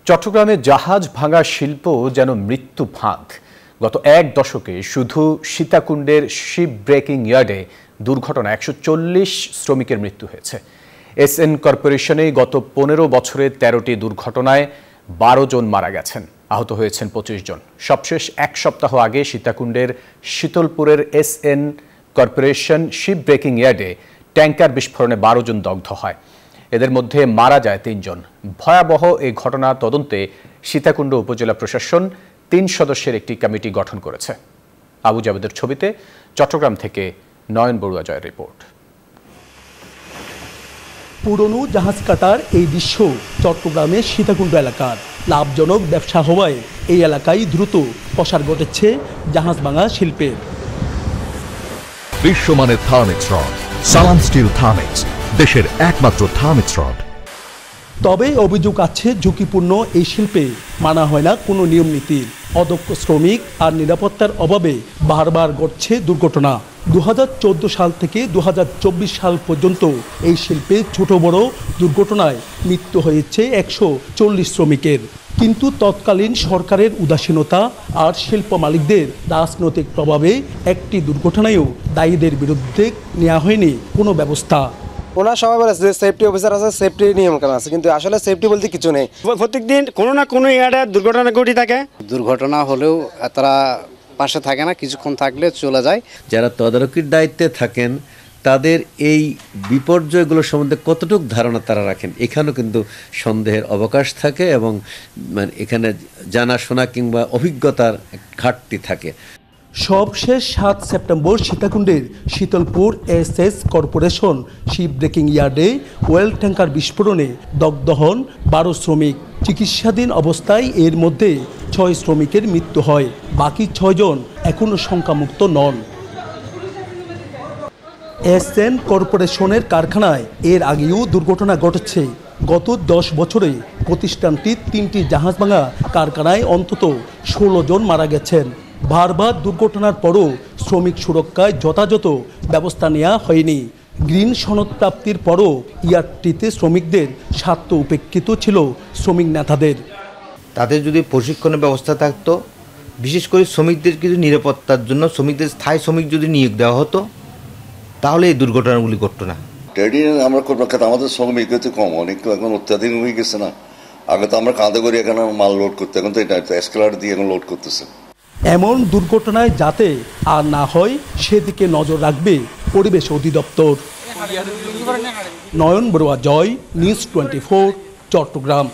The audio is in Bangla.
চট্টগ্রামে জাহাজ ভাঙা শিল্প যেন মৃত্যু ফাঁদ। গত এক দশকে শুধু সীতাকুণ্ডের শিপ ব্রেকিং ইয়ার্ডে দুর্ঘটনায় ১৪০ শ্রমিকের মৃত্যু হয়েছে। এসএন কর্পোরেশনে গত ১৫ বছরে ১৩টি দুর্ঘটনায় ১২ জন মারা গেছেন, আহত হয়েছেন ২৫ জন। সবশেষ এক সপ্তাহ আগে সীতাকুণ্ডের শীতলপুরের এসএন কর্পোরেশন শিপ ব্রেকিং ইয়ার্ডে ট্যাঙ্কার বিস্ফোরণে ১২ জন দগ্ধ হয়। এদের মধ্যে মারা যায় ৩ জন। ভয়াবহ এই ঘটনা তদন্তে সীতাকুণ্ড উপজেলা প্রশাসন ৩ সদস্যের একটি কমিটি গঠন করেছে। আবু জাবেদের ছবিতে চট্টগ্রাম থেকে নয়ন বড়ুয়া জয়ের রিপোর্ট। পুরনো জাহাজ কাটার এই দৃশ্য চট্টগ্রামের সীতাকুণ্ড এলাকার। লাভজনক ব্যবসা হওয়ায় এই এলাকায় দ্রুত প্রসার ঘটেছে জাহাজ ভাঙা শিল্পের। বিশ্বমানের থার্মিক্স রড, সালাম স্টিল থার্মিক্স, দেশের একমাত্র থার্মিক্স রড। তবে অভিযোগ আছে ঝুঁকিপূর্ণ এই শিল্পে মানা হয় না কোনো নিয়ম নীতি। অদক্ষ শ্রমিক আর নিরাপত্তার অভাবে বারবার ঘটছে দুর্ঘটনা। ২০১৪ সাল থেকে ২০২৪ সাল পর্যন্ত এই শিল্পে ছোট বড় দুর্ঘটনায় মৃত্যু হয়েছে ১৪০ শ্রমিকের। কিন্তু তৎকালীন সরকারের উদাসীনতা আর শিল্প মালিকদের রাজনৈতিক প্রভাবে একটি দুর্ঘটনায়ও দায়ীদের বিরুদ্ধে নেওয়া হয়নি কোনো ব্যবস্থা। ওনার সবাই বলে যে সেফটি অফিসার আছে, সেফটি নিয়মকানুন আছে, কিন্তু আসলে সেফটি বলতে কিছু নেই। প্রত্যেকদিন কোনো না কোনো ইয়ার্ডে দুর্ঘটনা ঘটে থাকে। দুর্ঘটনা হলেও তারা পাশে থাকে না, কিছুক্ষণ থাকলে চলে যায়। যারা তদারকির দায়িত্বে থাকেন তাদের এই বিপর্যয়গুলো সম্বন্ধে কতটুকু ধারণা তারা রাখেন, এখানেও কিন্তু সন্দেহের অবকাশ থাকে এবং এখানে জানাশোনা কিংবা অভিজ্ঞতার ঘাটতি থাকে। সবশেষ ৭ সেপ্টেম্বর সীতাকুণ্ডের Shitalpur SS corporation ship breaking ইয়ার্ডে ওয়েল ট্যাঙ্কার বিস্ফোরণে দগ্ধ হন ১২ শ্রমিক। চিকিৎসাধীন অবস্থায় এর মধ্যে ৬ শ্রমিকের মৃত্যু হয়, বাকি ৬ জন এখনও শঙ্কামুক্ত নন। এসএন কর্পোরেশনের কারখানায় এর আগেও দুর্ঘটনা ঘটেছে। গত ১০ বছরে প্রতিষ্ঠানটির ৩টি জাহাজ ভাঙা কারখানায় অন্তত ১৬ জন মারা গেছেন। বারবার দুর্ঘটনার পরও শ্রমিক সুরক্ষায় যথাযথ ব্যবস্থা নেওয়া হয়নি। গ্রিন সনদ প্রাপ্তির পরও ইয়ার্ডটিতে শ্রমিকদের স্বার্থ উপেক্ষিত ছিল শ্রমিক নেতাদের। তাদের যদি প্রশিক্ষণের ব্যবস্থা থাকতো, বিশেষ করে শ্রমিকদের কিছু নিরাপত্তার জন্য শ্রমিকদের স্থায়ী শ্রমিক যদি নিয়োগ দেওয়া হতো, তাহলে এই দুর্ঘটনাগুলি ঘটতো না। ট্রেডিং আমরা করবো, আমাদের শ্রমিক হচ্ছে কম, অনেক এখন অত্যাধিক হয়ে গেছে না। আগে তো আমরা কাঁধে করে এখানে মাল লোড করতে, এখন তো এটা এসকেলেটর দিয়ে এখন লোড করতেছে। এমন দুর্ঘটনায় যাতে আর না হয় সেদিকে নজর রাখবে পরিবেশ অধিদপ্তর। নয়ন বড়ুয়া জয়, নিউজ 24, চট্টগ্রাম।